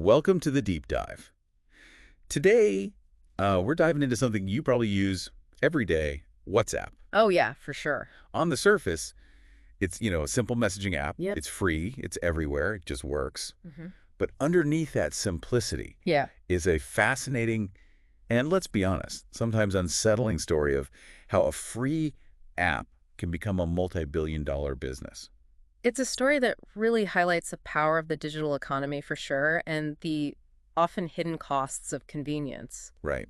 Welcome to the deep dive. Today, we're diving into something you probably use every day, WhatsApp. Oh, yeah, for sure. On the surface, it's, a simple messaging app. Yep. It's free. It's everywhere. It just works. hmm But underneath that simplicity Yeah. is a fascinating and, let's be honest, sometimes unsettling story of how a free app can become a multi-billion-dollar business. It's a story that really highlights the power of the digital economy for sure and the often hidden costs of convenience. Right.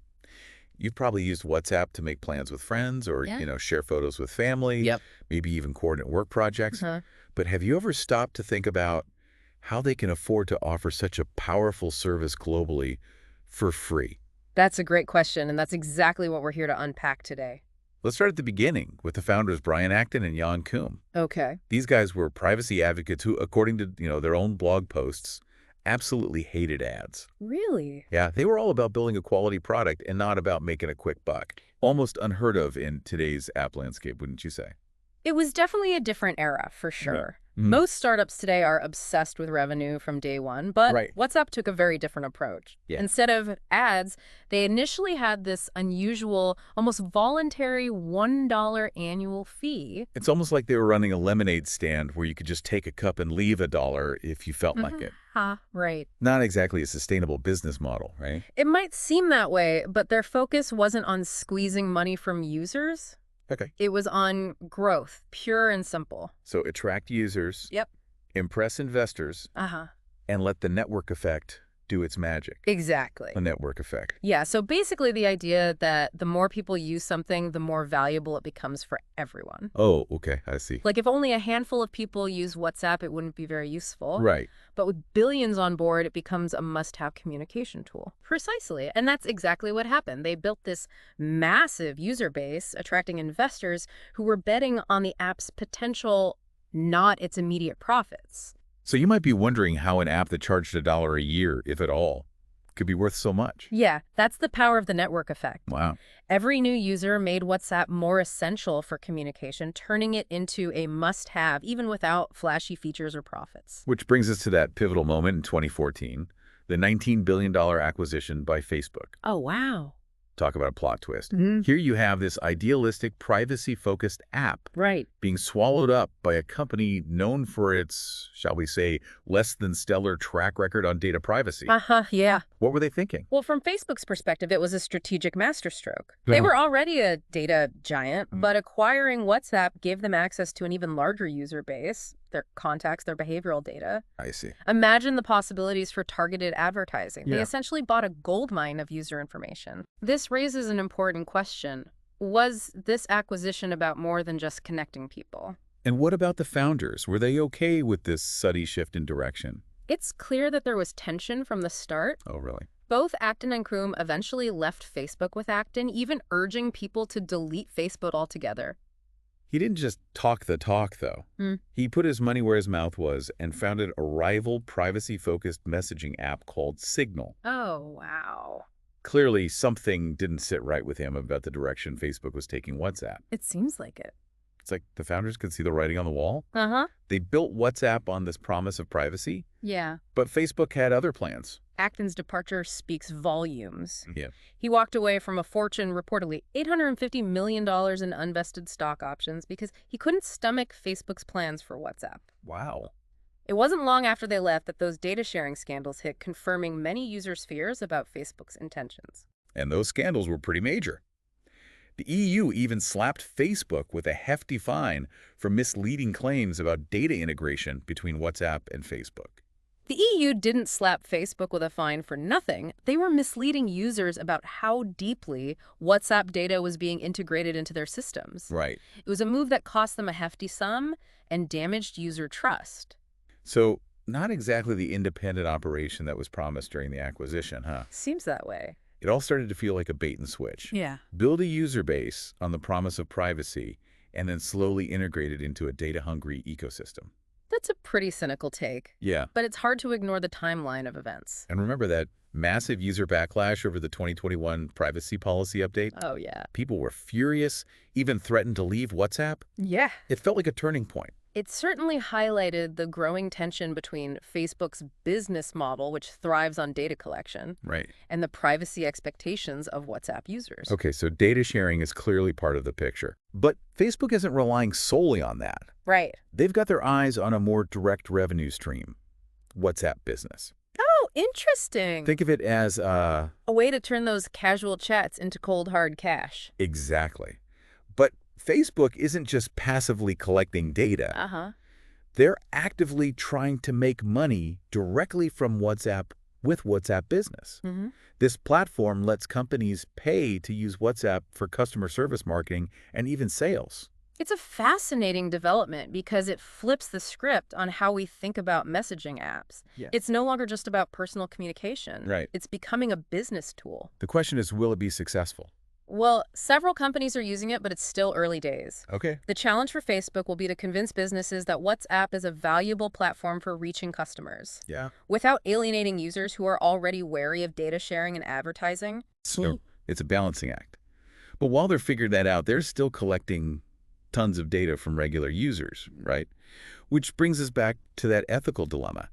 You've probably used WhatsApp to make plans with friends or, Yeah. share photos with family, Yep. maybe even coordinate work projects. Uh-huh. But have you ever stopped to think about how they can afford to offer such a powerful service globally for free? That's a great question, and that's exactly what we're here to unpack today. Let's start at the beginning with the founders Brian Acton and Jan Koum. Okay. These guys were privacy advocates who, according to their own blog posts, absolutely hated ads. Really? Yeah, they were all about building a quality product and not about making a quick buck. Almost unheard of in today's app landscape, wouldn't you say? It was definitely a different era, for sure. Mhm. Most startups today are obsessed with revenue from day one, but Right. WhatsApp took a very different approach. Yeah. Instead of ads, they initially had this unusual, almost voluntary $1 annual fee. It's almost like they were running a lemonade stand where you could just take a cup and leave $1 if you felt like it. Right. Not exactly a sustainable business model, right? It might seem that way, but their focus wasn't on squeezing money from users. Okay. It was on growth, pure and simple. So attract users, Yep. impress investors, Uh-huh. and let the network effect do its magic. Exactly. The network effect. Yeah, so basically the idea that the more people use something, the more valuable it becomes for everyone. Oh, okay. I see. Like if only a handful of people use WhatsApp, it wouldn't be very useful. Right. But with billions on board, it becomes a must-have communication tool. Precisely. And that's exactly what happened. They built this massive user base, attracting investors who were betting on the app's potential, not its immediate profits. So you might be wondering how an app that charged $1 a year, if at all, could be worth so much. Yeah, that's the power of the network effect. Wow. Every new user made WhatsApp more essential for communication, turning it into a must-have, even without flashy features or profits. Which brings us to that pivotal moment in 2014, the $19 billion acquisition by Facebook. Oh, wow. Talk about a plot twist. Mm-hmm. Here you have this idealistic, privacy-focused app Right. being swallowed up by a company known for its, shall we say, less than stellar track record on data privacy. Yeah. What were they thinking? Well, from Facebook's perspective, it was a strategic masterstroke. They Yeah. were already a data giant, but acquiring WhatsApp gave them access to an even larger user base, their contacts, their behavioral data. I see. Imagine the possibilities for targeted advertising. They Yeah. essentially bought a goldmine of user information. This raises an important question. Was this acquisition about more than just connecting people? And what about the founders? Were they okay with this sudden shift in direction? It's clear that there was tension from the start. Oh, really? Both Acton and Koum eventually left Facebook with Acton, even urging people to delete Facebook altogether. He didn't just talk the talk, though. He put his money where his mouth was and founded a rival privacy-focused messaging app called Signal. Oh, wow. Clearly, something didn't sit right with him about the direction Facebook was taking WhatsApp. It seems like it. It's like the founders could see the writing on the wall. Uh-huh. They built WhatsApp on this promise of privacy, Yeah. but Facebook had other plans. Acton's departure speaks volumes. Yeah. He walked away from a fortune, reportedly $850 million in unvested stock options, because he couldn't stomach Facebook's plans for WhatsApp. Wow. It wasn't long after they left that those data sharing scandals hit, confirming many users' fears about Facebook's intentions. And those scandals were pretty major. The EU even slapped Facebook with a hefty fine for misleading claims about data integration between WhatsApp and Facebook. The EU didn't slap Facebook with a fine for nothing. They were misleading users about how deeply WhatsApp data was being integrated into their systems. Right. It was a move that cost them a hefty sum and damaged user trust. So, not exactly the independent operation that was promised during the acquisition, huh? Seems that way. It all started to feel like a bait and switch. Yeah. Build a user base on the promise of privacy and then slowly integrate it into a data-hungry ecosystem. That's a pretty cynical take, Yeah. but it's hard to ignore the timeline of events. And remember that massive user backlash over the 2021 privacy policy update? Oh, yeah. People were furious, even threatened to leave WhatsApp. Yeah. It felt like a turning point. It certainly highlighted the growing tension between Facebook's business model, which thrives on data collection, Right. and the privacy expectations of WhatsApp users. Okay, so data sharing is clearly part of the picture. But Facebook isn't relying solely on that. Right. They've got their eyes on a more direct revenue stream, WhatsApp Business. Oh, interesting. Think of it as, A way to turn those casual chats into cold, hard cash. exactly. But Facebook isn't just passively collecting data. Uh-huh. They're actively trying to make money directly from WhatsApp with WhatsApp Business. Mm-hmm. This platform lets companies pay to use WhatsApp for customer service marketing and even sales. It's a fascinating development because it flips the script on how we think about messaging apps. Yeah. It's no longer just about personal communication. Right. It's becoming a business tool. The question is, will it be successful? Well, several companies are using it, but it's still early days. Okay. The challenge for Facebook will be to convince businesses that WhatsApp is a valuable platform for reaching customers Yeah. without alienating users who are already wary of data sharing and advertising. So it's a balancing act. But while they're figuring that out, they're still collecting tons of data from regular users, right? Which brings us back to that ethical dilemma.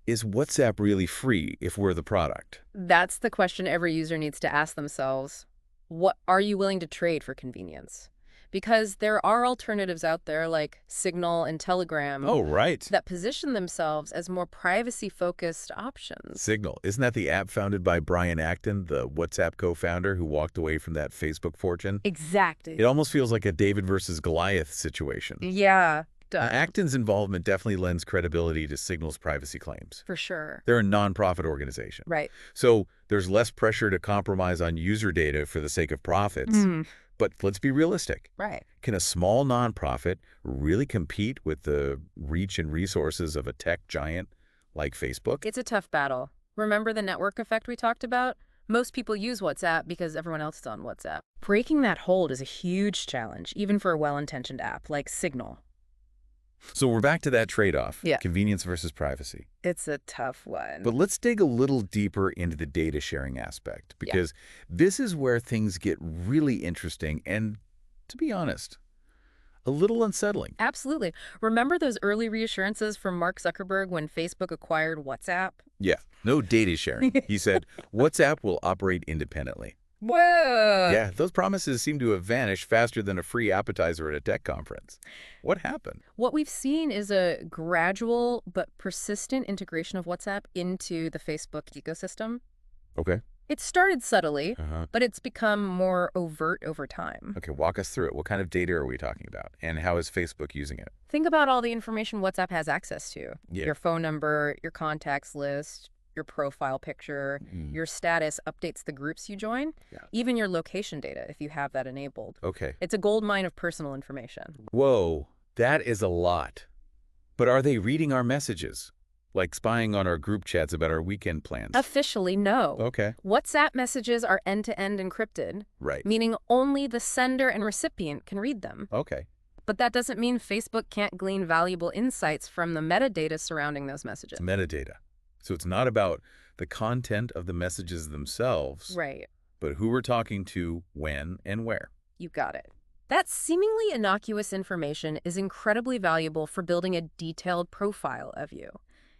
Is WhatsApp really free if we're the product? That's the question every user needs to ask themselves. What are you willing to trade for convenience? Because there are alternatives out there like Signal and Telegram Oh, right. that position themselves as more privacy-focused options. Signal. Isn't that the app founded by Brian Acton, the WhatsApp co-founder who walked away from that Facebook fortune? Exactly. It almost feels like a David versus Goliath situation. Yeah, Acton's involvement definitely lends credibility to Signal's privacy claims. for sure. They're a nonprofit organization. Right. So there's less pressure to compromise on user data for the sake of profits. But let's be realistic. Right. Can a small nonprofit really compete with the reach and resources of a tech giant like Facebook? It's a tough battle. Remember the network effect we talked about? Most people use WhatsApp because everyone else is on WhatsApp. Breaking that hold is a huge challenge, even for a well-intentioned app like Signal. So we're back to that trade-off, Yeah. convenience versus privacy. It's a tough one. But let's dig a little deeper into the data sharing aspect, because this is where things get really interesting and, to be honest, a little unsettling. Absolutely. Remember those early reassurances from Mark Zuckerberg when Facebook acquired WhatsApp? Yeah, no data sharing. He said WhatsApp will operate independently. Whoa! Yeah, those promises seem to have vanished faster than a free appetizer at a tech conference. What happened? What we've seen is a gradual but persistent integration of WhatsApp into the Facebook ecosystem. Okay. It started subtly, Uh-huh. but it's become more overt over time. Okay, walk us through it. What kind of data are we talking about? And how is Facebook using it? Think about all the information WhatsApp has access to. Yeah. Your phone number, your contacts list, your profile picture, your status updates the groups you join, Yeah. even your location data if you have that enabled. Okay. It's a gold mine of personal information. Whoa, that is a lot. But are they reading our messages? Like spying on our group chats about our weekend plans? Officially, no. Okay. WhatsApp messages are end-to-end encrypted, Right. meaning only the sender and recipient can read them. Okay. But that doesn't mean Facebook can't glean valuable insights from the metadata surrounding those messages. It's metadata. So it's not about the content of the messages themselves, Right. but who we're talking to, when, and where. You got it. That seemingly innocuous information is incredibly valuable for building a detailed profile of you.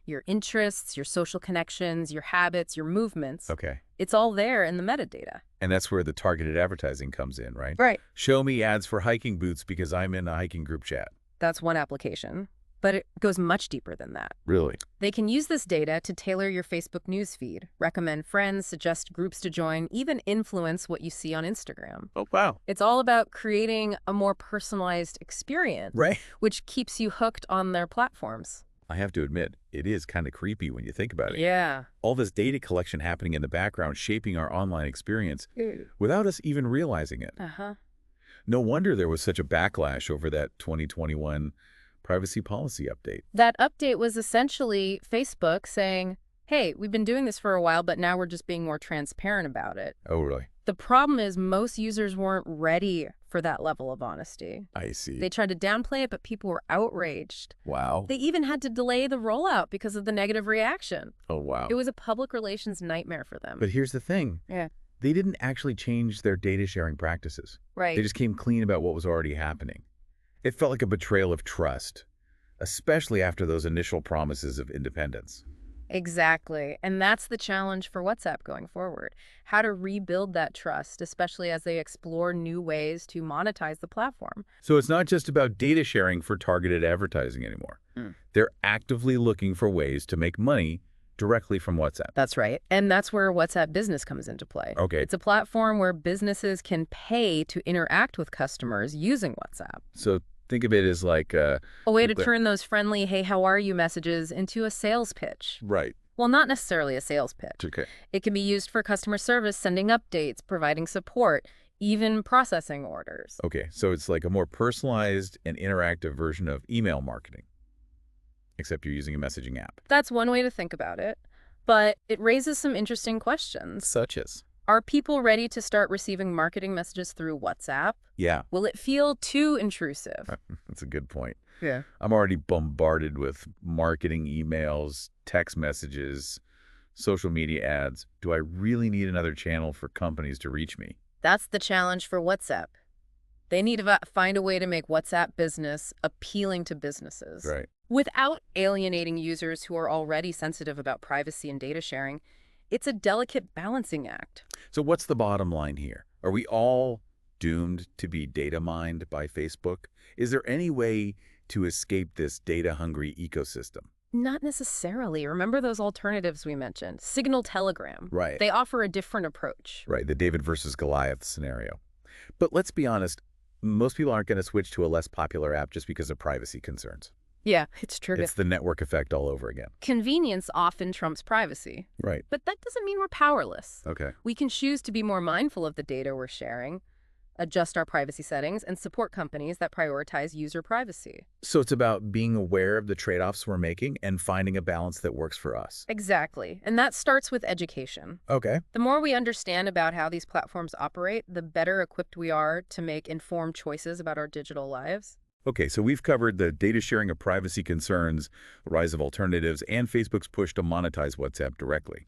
Your interests, your social connections, your habits, your movements. Okay. It's all there in the metadata. And that's where the targeted advertising comes in, right? Right. Show me ads for hiking boots because I'm in a hiking group chat. That's one application. But it goes much deeper than that. Really? They can use this data to tailor your Facebook newsfeed, recommend friends, suggest groups to join, even influence what you see on Instagram. Oh, wow. It's all about creating a more personalized experience, Right. which keeps you hooked on their platforms. I have to admit, it is kind of creepy when you think about it. Yeah. All this data collection happening in the background, shaping our online experience without us even realizing it. Uh-huh. No wonder there was such a backlash over that 2021 privacy policy update. That update was essentially Facebook saying, hey, we've been doing this for a while, but now we're just being more transparent about it. Oh, really? The problem is most users weren't ready for that level of honesty. I see. They tried to downplay it, but people were outraged. Wow. They even had to delay the rollout because of the negative reaction. Oh, wow. It was a public relations nightmare for them. But here's the thing. Yeah. They didn't actually change their data sharing practices. Right. They just came clean about what was already happening. It felt like a betrayal of trust. especially after those initial promises of independence. Exactly. And that's the challenge for WhatsApp going forward. How to rebuild that trust, especially as they explore new ways to monetize the platform. So it's not just about data sharing for targeted advertising anymore. They're actively looking for ways to make money directly from WhatsApp. That's right. And that's where WhatsApp Business comes into play. Okay, It's a platform where businesses can pay to interact with customers using WhatsApp. so think of it as like A way to turn those friendly, hey, how are you messages into a sales pitch. right. Well, not necessarily a sales pitch. Okay. It can be used for customer service, sending updates, providing support, even processing orders. Okay, so it's like a more personalized and interactive version of email marketing, except you're using a messaging app. That's one way to think about it. But it raises some interesting questions. Such as? Are people ready to start receiving marketing messages through WhatsApp? Yeah, Will it feel too intrusive? that's a good point. Yeah. I'm already bombarded with marketing emails, text messages, social media ads. Do I really need another channel for companies to reach me? That's the challenge for WhatsApp. They need to find a way to make WhatsApp Business appealing to businesses. Right. Without alienating users who are already sensitive about privacy and data sharing. It's a delicate balancing act. So what's the bottom line here? Are we all doomed to be data mined by Facebook? Is there any way to escape this data-hungry ecosystem? Not necessarily. Remember those alternatives we mentioned? Signal, Telegram. Right. They offer a different approach. Right, the David versus Goliath scenario. But let's be honest, most people aren't going to switch to a less popular app just because of privacy concerns. Yeah, it's true. It's the network effect all over again. Convenience often trumps privacy. Right. But that doesn't mean we're powerless. Okay. We can choose to be more mindful of the data we're sharing, adjust our privacy settings, and support companies that prioritize user privacy. So it's about being aware of the trade-offs we're making and finding a balance that works for us. Exactly. And that starts with education. Okay. The more we understand about how these platforms operate, the better equipped we are to make informed choices about our digital lives. Okay, so we've covered the data sharing of privacy concerns, the rise of alternatives, and Facebook's push to monetize WhatsApp directly.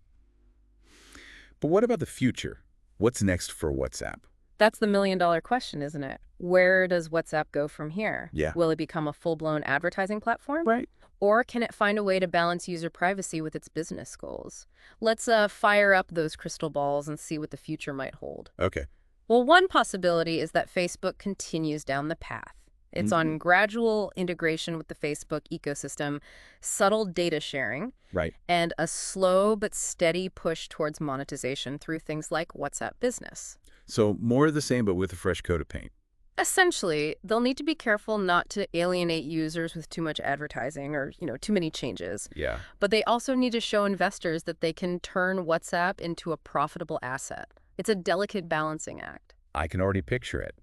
But what about the future? What's next for WhatsApp? That's the million-dollar question, isn't it? Where does WhatsApp go from here? Yeah. Will it become a full-blown advertising platform? Right. Or can it find a way to balance user privacy with its business goals? Let's fire up those crystal balls and see what the future might hold. Okay. Well, one possibility is that Facebook continues down the path. It's on gradual integration with the Facebook ecosystem, subtle data sharing, Right. and a slow but steady push towards monetization through things like WhatsApp Business. So more of the same, but with a fresh coat of paint. Essentially, they'll need to be careful not to alienate users with too much advertising or, too many changes. Yeah. But they also need to show investors that they can turn WhatsApp into a profitable asset. It's a delicate balancing act. I can already picture it.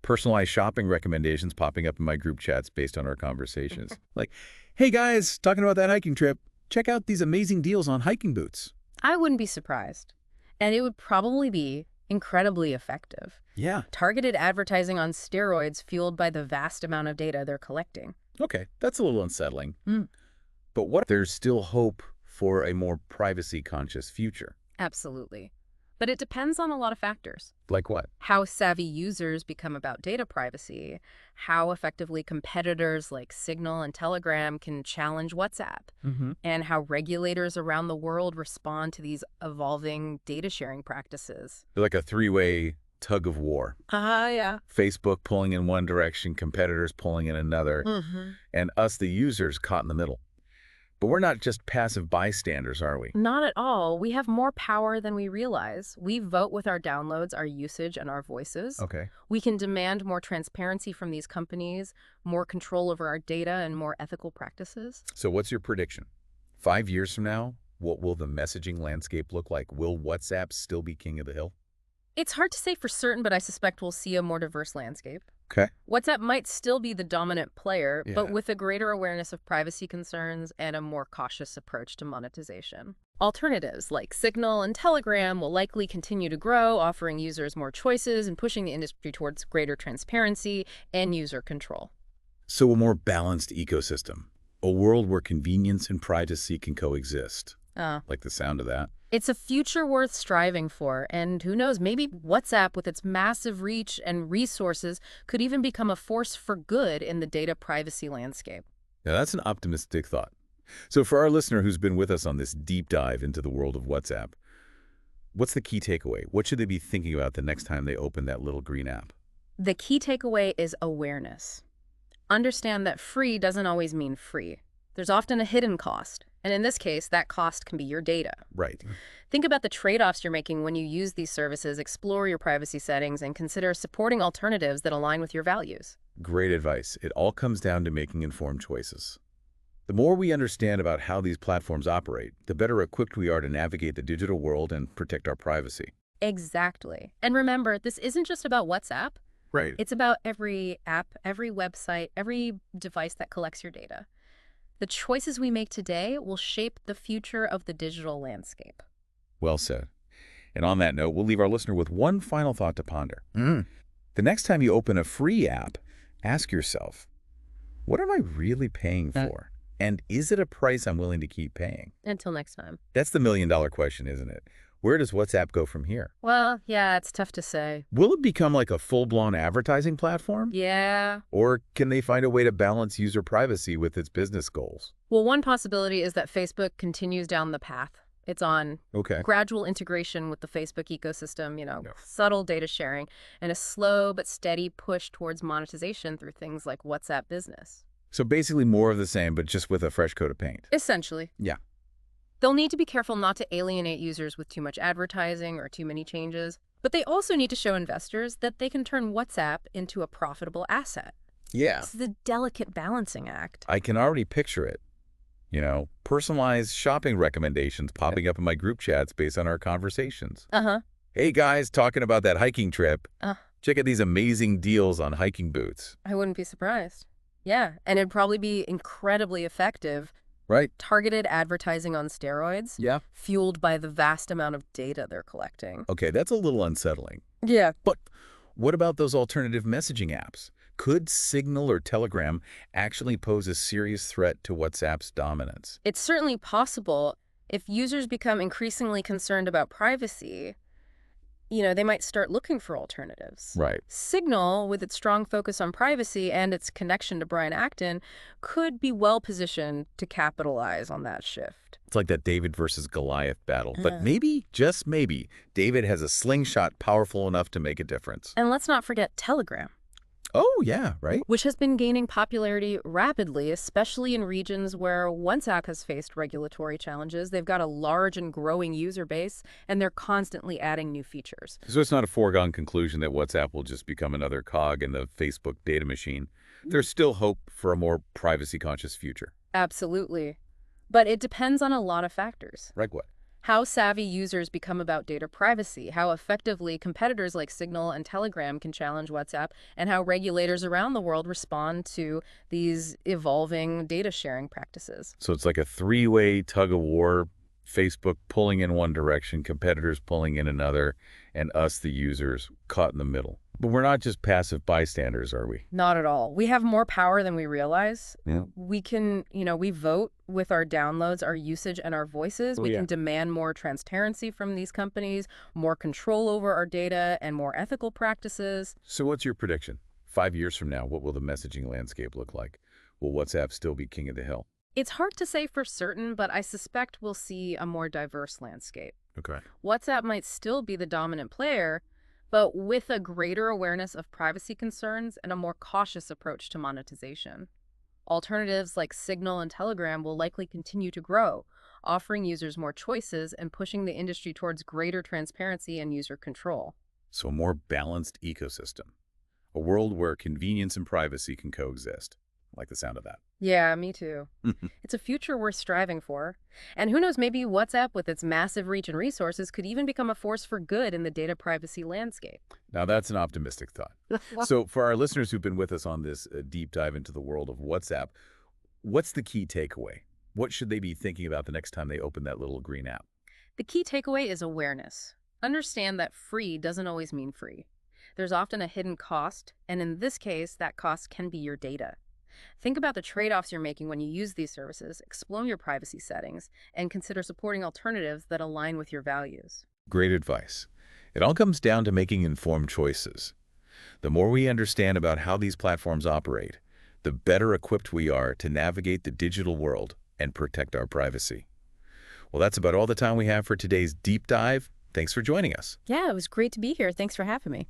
Personalized shopping recommendations popping up in my group chats based on our conversations. Like, hey guys, talking about that hiking trip, check out these amazing deals on hiking boots. I wouldn't be surprised. And it would probably be incredibly effective. Yeah. Targeted advertising on steroids fueled by the vast amount of data they're collecting. Okay, that's a little unsettling. But what if there's still hope for a more privacy-conscious future? Absolutely. But it depends on a lot of factors. Like what? How savvy users become about data privacy, how effectively competitors like Signal and Telegram can challenge WhatsApp, and how regulators around the world respond to these evolving data sharing practices. They're like a three-way tug of war. Yeah. Facebook pulling in one direction, competitors pulling in another, and us, the users, caught in the middle. But we're not just passive bystanders, are we? Not at all. We have more power than we realize. We vote with our downloads, our usage, and our voices. Okay. We can demand more transparency from these companies, more control over our data, and more ethical practices. So what's your prediction? 5 years from now, what will the messaging landscape look like? Will WhatsApp still be king of the hill? It's hard to say for certain, but I suspect we'll see a more diverse landscape. Okay. WhatsApp might still be the dominant player, Yeah. but with a greater awareness of privacy concerns and a more cautious approach to monetization. Alternatives like Signal and Telegram will likely continue to grow, offering users more choices and pushing the industry towards greater transparency and user control. So a more balanced ecosystem, a world where convenience and privacy can coexist. Like the sound of that. It's a future worth striving for, and who knows, maybe WhatsApp with its massive reach and resources could even become a force for good in the data privacy landscape. Now, that's an optimistic thought. So for our listener who's been with us on this deep dive into the world of WhatsApp, what's the key takeaway? What should they be thinking about the next time they open that little green app? The key takeaway is awareness. Understand that free doesn't always mean free. There's often a hidden cost, and in this case, that cost can be your data. Right. Think about the trade-offs you're making when you use these services, explore your privacy settings, and consider supporting alternatives that align with your values. Great advice. It all comes down to making informed choices. The more we understand about how these platforms operate, the better equipped we are to navigate the digital world and protect our privacy. Exactly. And remember, this isn't just about WhatsApp. Right. It's about every app, every website, every device that collects your data. The choices we make today will shape the future of the digital landscape. Well said. And on that note, we'll leave our listener with one final thought to ponder. The next time you open a free app, ask yourself, what am I really paying for? And is it a price I'm willing to keep paying? Until next time. That's the million-dollar question, isn't it? Where does WhatsApp go from here? Well, yeah, it's tough to say. Will it become like a full-blown advertising platform? Yeah. Or can they find a way to balance user privacy with its business goals? Well, one possibility is that Facebook continues down the path it's on. Okay. Gradual integration with the Facebook ecosystem, Yeah. subtle data sharing, and a slow but steady push towards monetization through things like WhatsApp Business. So basically more of the same, but just with a fresh coat of paint. Essentially. Yeah. They'll need to be careful not to alienate users with too much advertising or too many changes, but they also need to show investors that they can turn WhatsApp into a profitable asset. Yeah. It's the delicate balancing act. I can already picture it. Personalized shopping recommendations popping up in my group chats based on our conversations. Uh-huh. Hey guys, talking about that hiking trip. Uh. Check out these amazing deals on hiking boots. I wouldn't be surprised. Yeah, and it'd probably be incredibly effective. Right? Targeted advertising on steroids, Yeah. fueled by the vast amount of data they're collecting. Okay, that's a little unsettling. Yeah. But what about those alternative messaging apps? Could Signal or Telegram actually pose a serious threat to WhatsApp's dominance? It's certainly possible. If users become increasingly concerned about privacy, they might start looking for alternatives. Right. Signal, with its strong focus on privacy and its connection to Brian Acton, could be well-positioned to capitalize on that shift. It's like that David versus Goliath battle. But maybe, just maybe, David has a slingshot powerful enough to make a difference. And let's not forget Telegram. Oh, yeah, right? Which has been gaining popularity rapidly, especially in regions where WhatsApp has faced regulatory challenges. They've got a large and growing user base, and they're constantly adding new features. So it's not a foregone conclusion that WhatsApp will just become another cog in the Facebook data machine. There's still hope for a more privacy-conscious future. Absolutely. But it depends on a lot of factors. Like what? How savvy users become about data privacy, how effectively competitors like Signal and Telegram can challenge WhatsApp, and how regulators around the world respond to these evolving data sharing practices. So it's like a three-way tug-of-war, Facebook pulling in one direction, competitors pulling in another, and us, the users, caught in the middle. But we're not just passive bystanders, are we? Not at all. We have more power than we realize. Yeah. We can, we vote with our downloads, our usage, and our voices. We can demand more transparency from these companies, more control over our data, and more ethical practices. So what's your prediction? 5 years from now, what will the messaging landscape look like? Will WhatsApp still be king of the hill? It's hard to say for certain, but I suspect we'll see a more diverse landscape. Okay. WhatsApp might still be the dominant player, but with a greater awareness of privacy concerns and a more cautious approach to monetization. Alternatives like Signal and Telegram will likely continue to grow, offering users more choices and pushing the industry towards greater transparency and user control. So a more balanced ecosystem. A world where convenience and privacy can coexist. I like the sound of that. Yeah, me too. It's a future worth striving for. And who knows, maybe WhatsApp, with its massive reach and resources, could even become a force for good in the data privacy landscape. Now that's an optimistic thought. So for our listeners who've been with us on this deep dive into the world of WhatsApp, what's the key takeaway? What should they be thinking about the next time they open that little green app? The key takeaway is awareness. Understand that free doesn't always mean free. There's often a hidden cost, and in this case, that cost can be your data. Think about the trade-offs you're making when you use these services, explore your privacy settings, and consider supporting alternatives that align with your values. Great advice. It all comes down to making informed choices. The more we understand about how these platforms operate, the better equipped we are to navigate the digital world and protect our privacy. Well, that's about all the time we have for today's deep dive. Thanks for joining us. Yeah, it was great to be here. Thanks for having me.